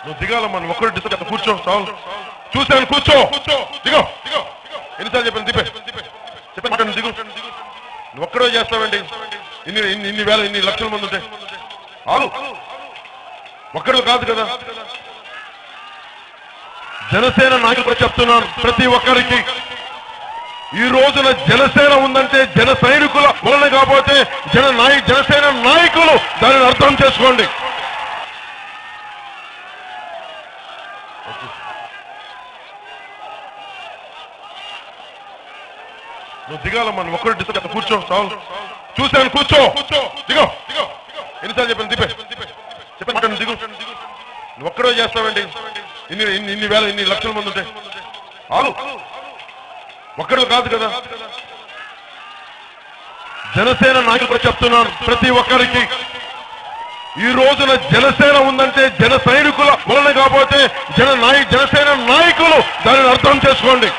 నువ్వు దిగాలమ్మా, నువ్వు ఒక్కడు డిస్కస్ కూర్చో, చాలు చూశాను, కూర్చో, దిగో. ఎన్నిసార్లు చెప్పాను చెప్పాను దిగు. నువ్వు ఒక్కడో చేస్తావండి, ఇన్ని వేల ఇన్ని లక్షల మంది ఉంటే ఆలు ఒక్కడు కాదు కదా. జనసేన నాయకులు చెప్తున్నాను ప్రతి ఒక్కరికి, ఈ రోజున జనసేన ఉందంటే జన సైనికుల వలన కాకపోతే జనసేన నాయకులు దానిని అర్థం చేసుకోండి. నువ్వు దిగాలమ్మా, నువ్వు ఒక్కడు డిస్కస్ కూర్చో, చాలు చూశాను, కూర్చో, దిగో. ఎన్నిసార్లు చెప్పాను దిగు. నువ్వు ఒక్కడో చేస్తావండి, ఇన్ని వేల ఇన్ని లక్షల మంది ఉంటే ఆలు ఒక్కడు కాదు కదా. జనసేన నాయకులు చెప్తున్నాను ప్రతి ఒక్కరికి, ఈ రోజున జనసేన ఉందంటే జన సైనికుల వలన కాకపోతే జనసేన నాయకులు దానిని అర్థం చేసుకోండి.